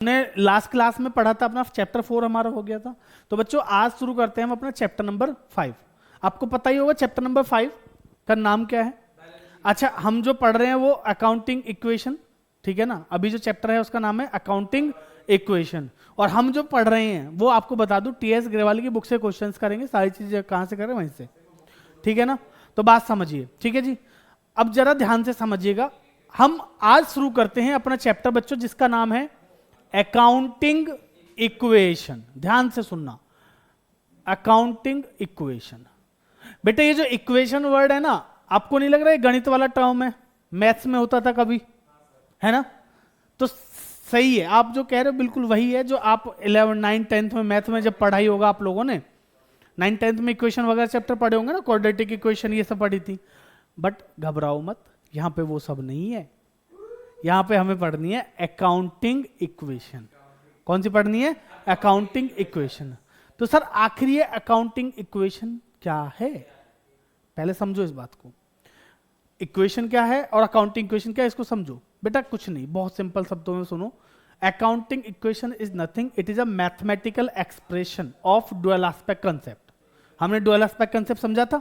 हमने last class में पढ़ा था, अपना चैप्टर 4 हमारा हो गया था। तो बच्चों आज शुरू करते हैं हम अपना चैप्टर नंबर 5। आपको पता ही होगा चैप्टर नंबर 5 का नाम क्या है। अच्छा, हम जो पढ़ रहे हैं वो अकाउंटिंग इक्वेशन, ठीक है ना। अभी जो चैप्टर है उसका नाम है अकाउंटिंग इक्वेशन। और हम जो पढ़ रहे हैं वो आपको बता दूं टीएस ग्रेवाल की बुक से क्वेश्चंस करेंगे, सारी चीजें कहां से करें वहीं से, ठीक है ना। तो बात समझिए, ठीक है जी। अब जरा ध्यान से समझिएगा, हम आज शुरू करते हैं अपना चैप्टर बच्चों जिसका नाम है अकाउंटिंग इक्वेशन। ध्यान से सुनना, अकाउंटिंग इक्वेशन। बेटा ये जो इक्वेशन वर्ड है ना, आपको नहीं लग रहा है गणित वाला टर्म है, मैथ्स में होता था कभी, है ना। तो सही है, आप जो कह रहे हो बिल्कुल वही है जो आप 11, 9, 10th में मैथ में जब पढ़ाई होगा आप लोगों ने 9, 10th में इक्वेशन वगैरह चैप्टर पढ़े होंगे ना, क्वाड्रेटिक इक्वेशन ये सब पढ़ी थी। बट घबराओ मत, यहां पे वो सब नहीं है। यहां पे हमें पढ़नी है अकाउंटिंग इक्वेशन। कौन सी पढ़नी है? Accounting equation. तो सर आखिर ये अकाउंटिंग इक्वेशन क्या है, पहले समझो इस बात को। इक्वेशन क्या है और अकाउंटिंग इक्वेशन क्या है, इसको समझो। बेटा कुछ नहीं, बहुत सिंपल शब्दों में सुनो। Accounting equation is nothing, it is a mathematical expression of dual aspect concept. हमने डुअल एस्पेक्ट कंसेप्ट समझा था।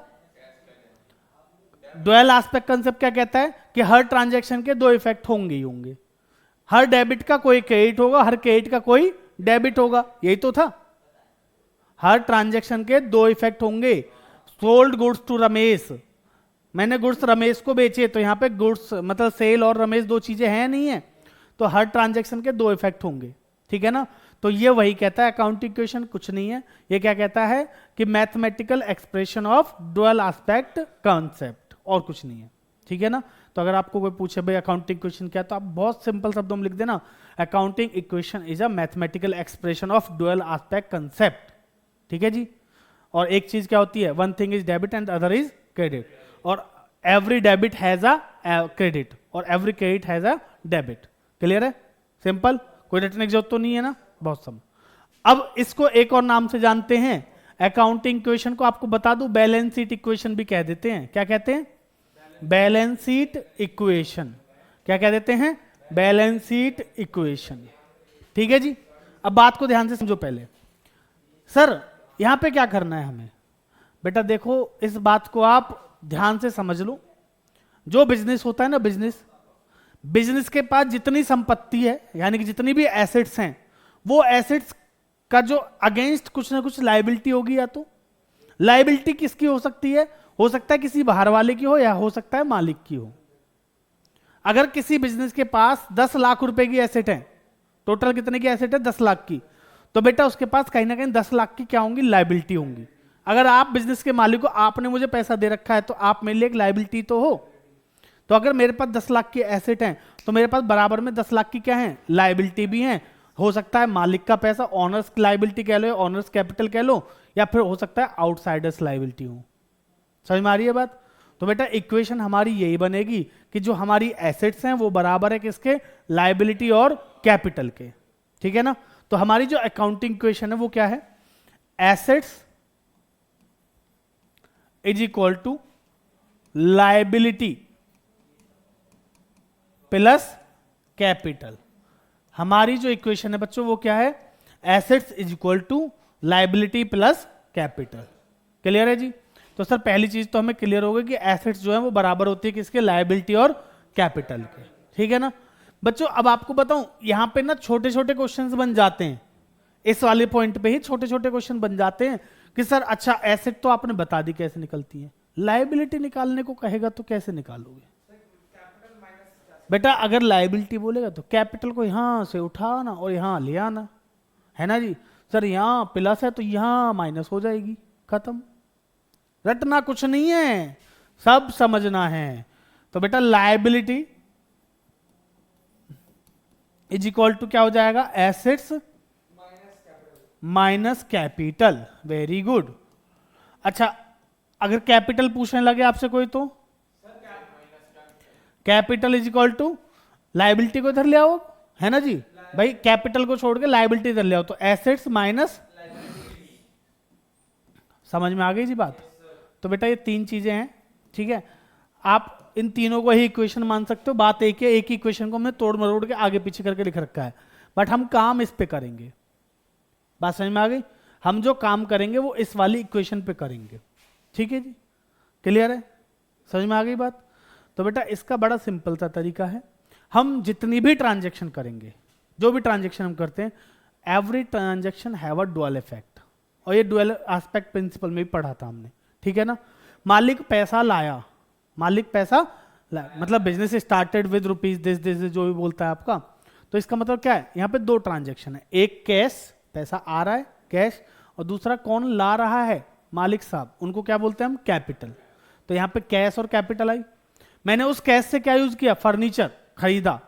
डुअल एस्पेक्ट कंसेप्ट क्या कहता है कि हर ट्रांजैक्शन के दो इफेक्ट होंगे ही होंगे। हर डेबिट का कोई क्रेडिट होगा, हर क्रेडिट का कोई डेबिट होगा, यही तो था। हर ट्रांजैक्शन के दो इफेक्ट होंगे। सोल्ड गुड्स टू रमेश, मैंने गुड्स रमेश को बेचे, तो यहां पे गुड्स मतलब सेल और रमेश दो चीजें हैं नहीं है, तो हर ट्रांजैक्शन के दो इफेक्ट होंगे, ठीक है ना। तो ये वही कहता है अकाउंटिंग इक्वेशन, कुछ नहीं है। ये क्या कहता है कि mathematical expression of dual aspect concept, और कुछ नहीं है, ठीक है ना। तो अगर आपको कोई पूछे भाई अकाउंटिंग इक्वेशन क्या, तो आप बहुत सिंपल शब्दों में लिख देना accounting equation is a mathematical expression of dual aspect concept, ठीक है जी। और एक चीज क्या होती है, one thing is debit and other is credit, और every debit has a credit और every credit has a debit. Clear है, सिंपल, कोई रटने की जरूरत तो नहीं है ना, बहुत सम। अब इसको एक और नाम से जानते हैं, अकाउंटिंग इक्वेशन को आपको बता दूं बैलेंस शीट इक्वेशन भी कह देते हैं। क्या कहते हैं? Balance sheet equation. क्या कह देते हैं? बैलेंस शीट इक्वेशन, ठीक है जी। अब बात को ध्यान से समझो पहले। सर यहां पे क्या करना है हमें? बेटा देखो, इस बात को आप ध्यान से समझ लो। जो बिजनेस होता है ना, बिजनेस के पास जितनी संपत्ति है, यानी कि जितनी भी एसेट्स हैं, वो एसेट्स का जो अगेंस्ट कुछ ना कुछ लायबिलिटी होगी। या तो लायबिलिटी किसकी हो सकती है? हो सकता है किसी बाहर वाले की हो, या हो सकता है मालिक की हो। अगर किसी बिजनेस के पास 10 लाख रुपए की एसेट है, टोटल कितने की एसेट है? 10 लाख की, तो बेटा उसके पास कहीं ना कहीं 10 लाख की क्या होंगी? लायबिलिटी होंगी। अगर आप बिजनेस के मालिक हो, आपने मुझे पैसा दे रखा है, तो आप मेरे लिए एक लायबिलिटी तो हो। तो अगर मेरे पास 10 लाख की एसेट है, तो मेरे पास बराबर में 10 लाख की क्या है? लायबिलिटी भी है। हो सकता है मालिक का पैसा, ऑनर्स लायबिलिटी कह लो, ऑनर्स कैपिटल कह लो, या फिर हो सकता है आउटसाइडर्स लायबिलिटी हो। समझ में आ रही है बात? तो बेटा इक्वेशन हमारी यही बनेगी कि जो हमारी एसेट्स हैं वो बराबर है किसके? लायबिलिटी और कैपिटल के, ठीक है ना। तो हमारी जो अकाउंटिंग इक्वेशन है वो क्या है? Assets is equal to liability plus capital. हमारी जो इक्वेशन है बच्चों वो क्या है? Assets is equal to liability plus capital. Clear है जी? तो सर पहली चीज तो हमें क्लियर हो गई कि एसेट्स जो है वो बराबर होती है किसके? लायबिलिटी और कैपिटल के, ठीक है ना। बच्चों अब आपको बताऊं, यहां पे ना छोटे छोटे क्वेश्चंस बन जाते हैं, इस वाले पॉइंट पे ही छोटे छोटे क्वेश्चन बन जाते हैं कि सर अच्छा एसेट तो आपने बता दी कैसे निकलती है, लायबिलिटी निकालने को कहेगा तो कैसे निकालोगे? बेटा अगर लायबिलिटी बोलेगा तो कैपिटल को यहां से उठाना और यहां ले आना, है ना जी। सर यहां प्लस है तो यहां माइनस हो जाएगी, खत्म। रटना कुछ नहीं है, सब समझना है। तो बेटा लायबिलिटी इज इक्वल टू क्या हो जाएगा? Assets minus capital. Very good. अच्छा अगर कैपिटल पूछने लगे आपसे कोई, तो capital is equal to liability को इधर ले आओ, है ना जी। भाई कैपिटल को छोड़ के लायबिलिटी इधर ले आओ, तो एसेट्स माइनस, समझ में आ गई जी बात? तो बेटा ये तीन चीजें हैं, ठीक है। आप इन तीनों को ही इक्वेशन मान सकते हो, बात एक है, एक ही इक्वेशन को हमने तोड़ मरोड़ के आगे पीछे करके लिख रखा है। बट हम काम इस पे करेंगे। बात समझ में आ गई? हम जो काम करेंगे वो इस वाली इक्वेशन पे करेंगे। ठीक है जी, क्लियर है? समझ में आ गई बात? तो बेटा इसका बड़ा सिंपल सा तरीका है, हम जितनी भी ट्रांजेक्शन करेंगे, जो भी ट्रांजेक्शन हम करते हैं, every transaction have a dual effect, और ये डुअल एस्पेक्ट प्रिंसिपल में भी पढ़ा था हमने। ठीक है ना? मालिक पैसा लाया, मालिक पैसा लाया मतलब business started with rupees this this जो भी बोलता है आपका, तो इसका मतलब क्या है, यहाँ पे दो ट्रांजेक्शन है, एक कैश पैसा आ रहा है कैश, और दूसरा कौन ला रहा है, मालिक साहब, उनको क्या बोलते हैं हम, कैपिटल। तो यहाँ पे कैश और कैपिटल आई। मैंने उस कैश से क्या यूज किया, फर्नीचर खरीदा।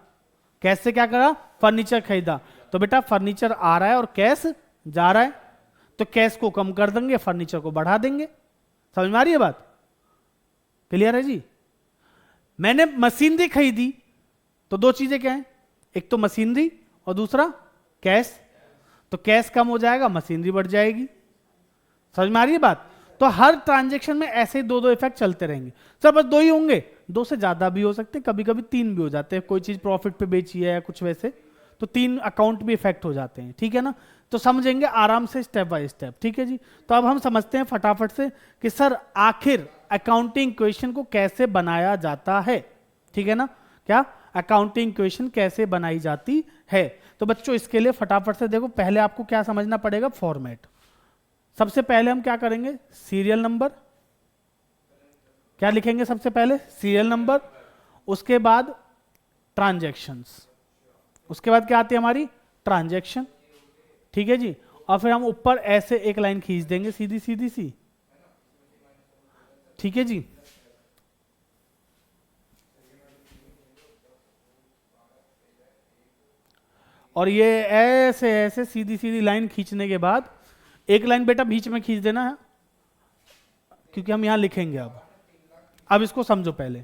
कैश से क्या करा, फर्नीचर खरीदा। तो बेटा फर्नीचर आ रहा है और कैश जा रहा है, तो कैश को कम कर देंगे, फर्नीचर को बढ़ा देंगे। समझ में आ रही है बात? क्लियर है जी? मैंने मशीनरी खरीदी, तो दो चीजें क्या हैं, एक तो मशीनरी और दूसरा कैश। तो कैश कम हो जाएगा, मशीनरी बढ़ जाएगी। समझ में आ रही है बात? तो हर ट्रांजेक्शन में ऐसे ही दो दो इफेक्ट चलते रहेंगे। सर बस दो ही होंगे? दो से ज्यादा भी हो सकते हैं, कभी कभी तीन भी हो जाते हैं। कोई चीज प्रॉफिट पे बेची है या कुछ वैसे, तो तीन अकाउंट भी इफेक्ट हो जाते हैं। ठीक है ना? तो समझेंगे आराम से स्टेप बाय स्टेप। ठीक है जी? तो अब हम समझते हैं फटाफट से कि सर आखिर अकाउंटिंग इक्वेशन को कैसे बनाया जाता है। ठीक है ना? क्या अकाउंटिंग इक्वेशन कैसे बनाई जाती है? तो बच्चों इसके लिए फटाफट से देखो, पहले आपको क्या समझना पड़ेगा, फॉर्मेट। सबसे पहले हम क्या करेंगे, सीरियल नंबर। क्या लिखेंगे सबसे पहले, सीरियल नंबर। उसके बाद ट्रांजैक्शंस, उसके बाद क्या आती है हमारी, ट्रांजैक्शन। ठीक है जी? और फिर हम ऊपर ऐसे एक लाइन खींच देंगे सीधी सीधी सी। ठीक है जी? और ये ऐसे ऐसे सीधी सीधी लाइन खींचने के बाद एक लाइन बेटा बीच में खींच देना है, क्योंकि हम यहां लिखेंगे। अब इसको समझो पहले,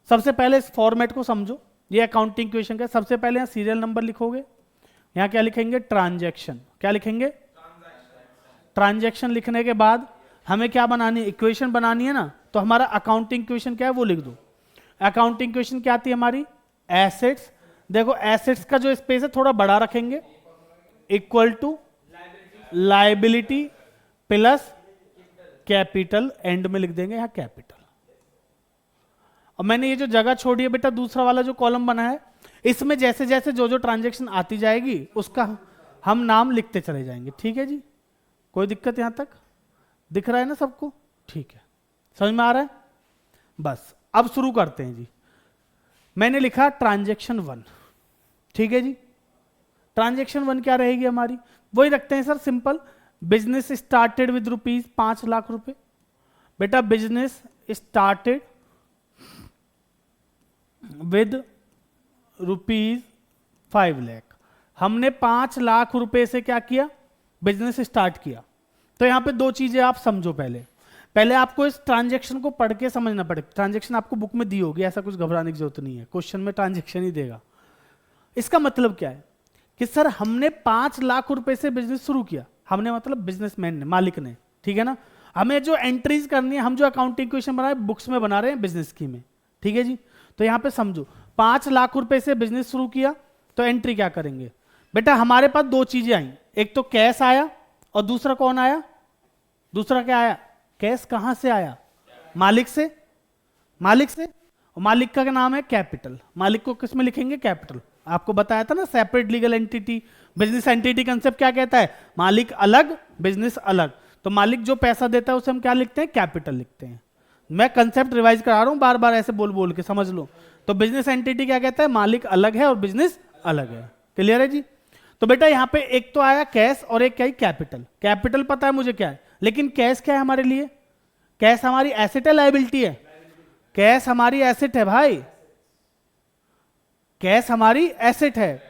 सबसे पहले इस फॉर्मेट को समझो। ये अकाउंटिंग इक्वेशन का सबसे पहले यहां सीरियल नंबर लिखोगे, यहां क्या लिखेंगे, ट्रांजैक्शन। क्या लिखेंगे, ट्रांजैक्शन। लिखने के बाद हमें क्या बनानी है, इक्वेशन बनानी है ना, तो हमारा अकाउंटिंग इक्वेशन क्या है वो लिख दो। अकाउंटिंग इक्वेशन क्या आती है हमारी, एसेट्स। देखो एसेट्स का जो स्पेस है थोड़ा बड़ा रखेंगे, equal to liability plus capital, end में लिख देंगे यहां कैपिटल। और मैंने ये जो जगह छोड़ी है बेटा, दूसरा वाला जो कॉलम बना है, इसमें जैसे जैसे जो जो ट्रांजैक्शन आती जाएगी उसका हम नाम लिखते चले जाएंगे। ठीक है जी? कोई दिक्कत यहां तक दिख रहा है ना सबको? ठीक है, समझ में आ रहा है? बस अब शुरू करते हैं जी। मैंने लिखा ट्रांजैक्शन 1। ठीक है जी? ट्रांजैक्शन 1 क्या रहेगी हमारी, वही रखते हैं sir, simple. Business started with rupees 5 lakh रुपए। बेटा business started with rupees 5 lakh. हमने 5 लाख रुपए से क्या किया, बिजनेस स्टार्ट किया। तो यहां पे दो चीजें आप समझो। पहले आपको इस ट्रांजैक्शन को पढ़ के समझना पड़ेगा। ट्रांजैक्शन आपको बुक में दी होगी, ऐसा कुछ घबराने की जरूरत नहीं है, क्वेश्चन में ट्रांजैक्शन ही देगा। इसका मतलब क्या है कि सर हमने 5 लाख रुपए से बिजनेस शुरू किया। हमने मतलब बिजनेसमैन ने, मालिक ने। ठीक है ना? हमें जो एंट्रीज करनी है, हम जो अकाउंटिंग इक्वेशन बना रहे हैं बुक्स में बना रहे हैं बिजनेस की में। ठीक है जी? तो यहां पे समझो 5 लाख रुपए से बिजनेस शुरू किया, तो एंट्री क्या करेंगे बेटा, हमारे पास दो चीजें आई, एक तो कैश आया और दूसरा कौन आया, दूसरा क्या आया, कैश कहां से आया, मालिक से। मालिक से, और मालिक का क्या नाम है, कैपिटल। मालिक को किस में लिखेंगे, कैपिटल। आपको बताया था ना separate legal entity, business entity concept क्या कहता है, मालिक अलग बिजनेस अलग। तो मालिक जो पैसा देता है उसे हम क्या लिखते हैं, कैपिटल लिखते हैं। मैं कंसेप्ट रिवाइज करा रहा हूं बार बार, ऐसे बोल बोल के समझ लो। तो बिजनेस एंटिटी क्या कहता है, मालिक अलग है और बिजनेस अलग है। क्लियर है जी? तो बेटा यहां पे एक तो आया कैश और एक क्या है, कैपिटल। कैपिटल पता है मुझे क्या है, लेकिन कैश क्या है हमारे लिए, कैश हमारी एसेट है लायबिलिटी है, कैश हमारी एसेट है भाई, कैश हमारी एसेट है।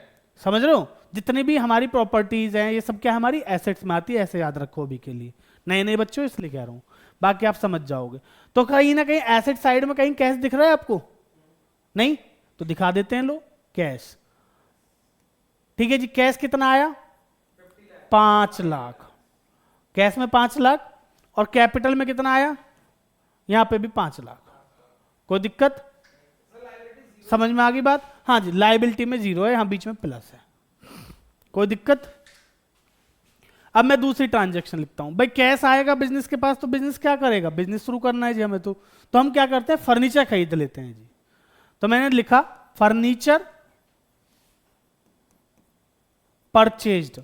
समझ रहे हो? जितनी भी हमारी प्रॉपर्टीज हैं ये सब क्या हमारी एसेट्स में आती है, ऐसे याद रखो अभी के लिए, नए नए बच्चों इसलिए कह रहा हूं, बाकी आप समझ जाओगे। तो कहीं ना कहीं एसेट साइड में कहीं कैश दिख रहा है आपको, नहीं? तो दिखा देते हैं, लो कैश। ठीक है जी? कैश कितना आया, 5 लाख। कैश में 5 लाख, और कैपिटल में कितना आया, यहां पे भी 5 लाख। कोई दिक्कत, समझ में आ गई बात? हाँ जी, लायबिलिटी में 0 है, यहां बीच में प्लस है। कोई दिक्कत? अब मैं दूसरी ट्रांजैक्शन लिखता हूं। भाई कैश आएगा बिजनेस के पास तो बिजनेस क्या करेगा? बिजनेस शुरू करना है जी हमें तो हम क्या करते हैं? फर्नीचर खरीद लेते हैं जी। तो मैंने लिखा फर्नीचर परचेज्ड।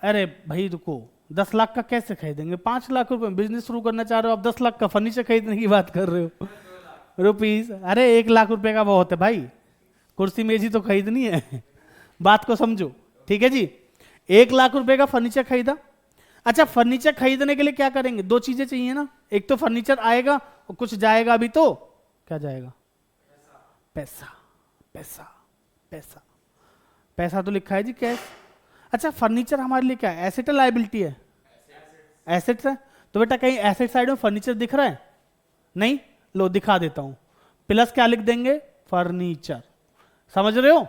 अरे भाई रुको, 10 लाख का कैसे खरीदेंगे? 5 लाख रुपए बिजनेस शुरू करना चाह रहे हो आप, 10 लाख का फर्नीचर खरीदने की बात कर रहे हो? रुपीज, अरे 1 लाख रुपए का बहुत है भाई, कुर्सी मेज ही तो खरीदनी है। बात को समझो, ठीक है जी। 1 लाख रुपए का फर्नीचर खरीदा। अच्छा, फर्नीचर खरीदने के लिए क्या करेंगे? 2 चीजें चाहिए ना, एक तो फर्नीचर आएगा और कुछ जाएगा भी, तो क्या जाएगा? पैसा। पैसा पैसा पैसा तो लिखा है जी कैश। अच्छा, फर्नीचर हमारे लिए क्या है? एसेट है लायबिलिटी है? एसेट्स है। तो बेटा कहीं एसेट साइड में फर्नीचर दिख रहा है? नहीं, लो दिखा देता हूं। प्लस क्या लिख देंगे? फर्नीचर। समझ रहे हो?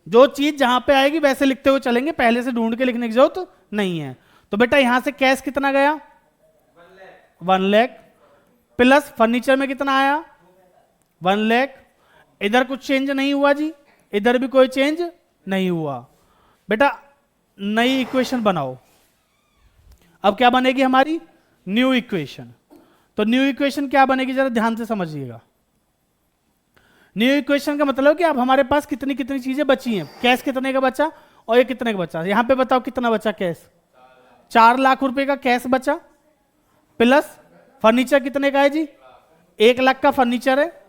जो चीज जहां पे आएगी वैसे लिखते हुए चलेंगे, पहले से ढूंढ के लिखने की जरूरत तो नहीं है। तो बेटा यहां से कैश कितना गया? 1 लाख। प्लस फर्नीचर में कितना आया? 1 लाख। इधर कुछ चेंज नहीं हुआ जी, इधर भी कोई चेंज नहीं हुआ। बेटा नई इक्वेशन बनाओ। अब क्या बनेगी हमारी? New equation. तो न्यू इक्वेशन क्या बनेगी जरा ध्यान से समझिएगा। न्यू इक्वेशन का मतलब कि अब हमारे पास कितनी कितनी चीजें बची हैं। कैश कितने का बचा और ये कितने का बचा? यहां पे बताओ कितना बचा कैश? 4 लाख रुपए का कैश बचा। प्लस फर्नीचर कितने का है जी? 1 लाख का फर्नीचर है,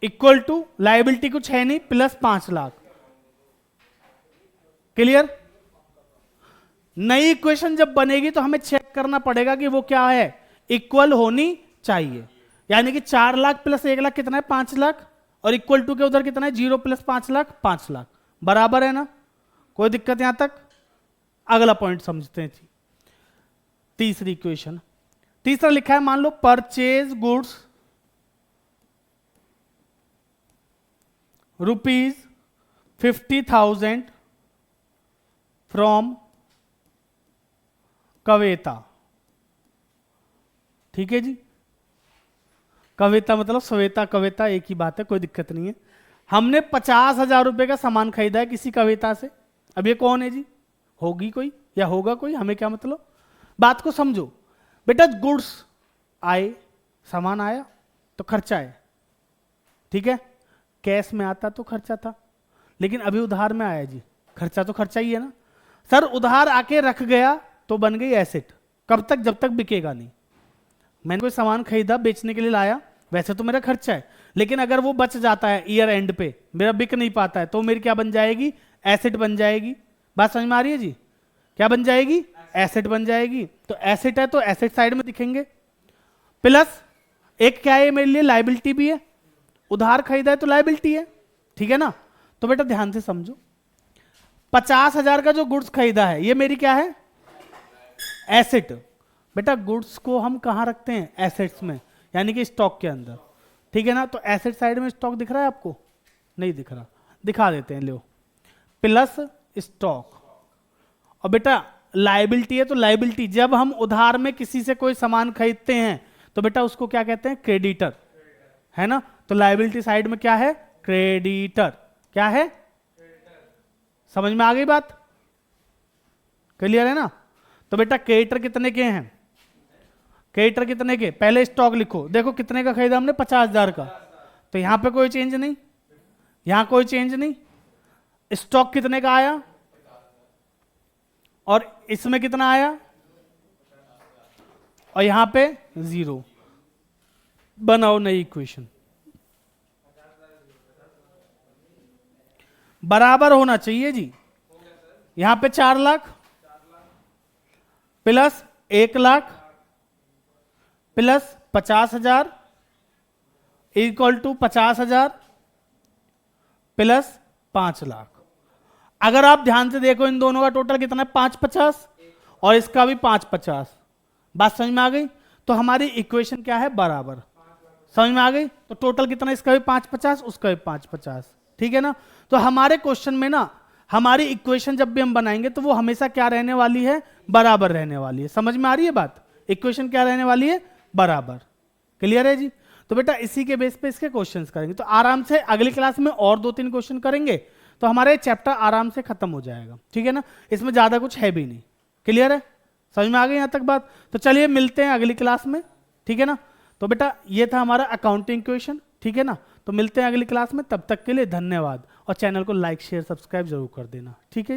इक्वल टू लायबिलिटी कुछ है नहीं, प्लस 5 लाख। क्लियर? नई इक्वेशन जब बनेगी तो हमें चेक करना पड़ेगा कि वो क्या है, इक्वल होनी चाहिए। यानी कि 4 लाख प्लस 1 लाख कितना है? 5 लाख। और इक्वल टू के उधर कितना है? 0 प्लस 5 लाख, 5 लाख। बराबर है ना? कोई दिक्कत यहां तक? अगला पॉइंट समझते हैं। तीसरी इक्वेशन, तीसरा लिखा है, मान लो परचेज गुड्स ₹50,000 फ्रॉम कविता। ठीक है जी। कविता मतलब श्वेता कविता, एक ही बात है, कोई दिक्कत नहीं है। हमने 50,000 रुपए का सामान खरीदा है किसी कविता से। अब ये कौन है जी? होगी कोई या होगा कोई, हमें क्या मतलब। बात को समझो बेटा। गुड्स आए, सामान आया तो खर्चा है, ठीक है। कैश में आता तो खर्चा था, लेकिन अभी उधार में आया जी, खर्चा तो खर्चा ही है ना। सर उधार आके रख गया तो बन गई एसेट। कब तक? जब तक बिकेगा नहीं। मैंने कोई सामान खरीदा, बेचने के लिए लाया, वैसे तो मेरा खर्चा है, लेकिन अगर वो बच जाता है ईयर एंड पे, मेरा बिक नहीं पाता है, तो मेरी क्या बन जाएगी? एसेट बन जाएगी। बात समझ में आ रही है जी? क्या बन जाएगी? एसेट बन जाएगी। तो एसेट है तो एसेट साइड में दिखेंगे। प्लस एक क्या है मेरे लिए? लायबिलिटी भी है। उधार खरीदा है तो लायबिलिटी है, ठीक है ना। तो बेटा ध्यान से समझो, 50,000 का जो गुड्स खरीदा है ये मेरी क्या है? एसेट। बेटा गुड्स को हम कहां रखते हैं? एसेट्स में, यानी कि स्टॉक के अंदर, ठीक है ना। तो एसेट साइड में स्टॉक दिख रहा है आपको? नहीं दिख रहा, दिखा देते हैं, लो। Plus stock. और बेटा लायबिलिटी है तो लायबिलिटी, जब हम उधार में किसी से कोई सामान खरीदते हैं तो बेटा उसको क्या कहते हैं? क्रेडिटर, है ना। तो लायबिलिटी साइड में क्या है? क्रेडिटर। क्या है? समझ में आ गई बात? क्लियर है ना। तो बेटा क्रेडिटर कितने के हैं? क्रेडिटर कितने के? पहले स्टॉक लिखो, देखो कितने का खरीदा हमने? 50,000 का। तो यहां पे कोई चेंज नहीं, यहां कोई चेंज नहीं। स्टॉक कितने का आया और इसमें कितना आया, और यहां पे 0। बनाओ नई इक्वेशन। बराबर होना चाहिए जी। यहां पे 4 lakh plus 1 lakh plus 50,000 equal to 50,000 plus 5 lakh. अगर आप ध्यान से देखो इन दोनों का टोटल कितना है? 550 और इसका भी 550। बात समझ में आ गई? तो हमारी इक्वेशन क्या है? बराबर। समझ में आ गई? तो टोटल कितना? इसका भी 550, उसका भी 550, ठीक है ना। तो हमारे क्वेश्चन में ना हमारी इक्वेशन जब भी हम बनाएंगे तो वो हमेशा क्या रहने वाली है? बराबर रहने वाली है। समझ में आ रही है बात? इक्वेशन क्या रहने वाली है? बराबर। क्लियर है जी? तो बेटा इसी के बेस पे इसके क्वेश्चंस करेंगे। तो आराम से अगली क्लास में और 2-3 क्वेश्चन करेंगे, तो हमारा ये चैप्टर आराम से खत्म हो जाएगा, ठीक है ना। इसमें ज़्यादा कुछ है भी नहीं। क्लियर है, समझ में आ गई यहाँ तक बात। तो चलिए मिलते हैं अगली क्लास में, ठीक है ना। तो बेटा ये था हमारा अकाउंटिंग क्वेश्चन, ठीक है ना। तो मिलते हैं अगली क्लास में, तब तक के लिए धन्यवाद। और चैनल को लाइक शेयर सब्सक्राइब जरूर कर देना, ठीक है।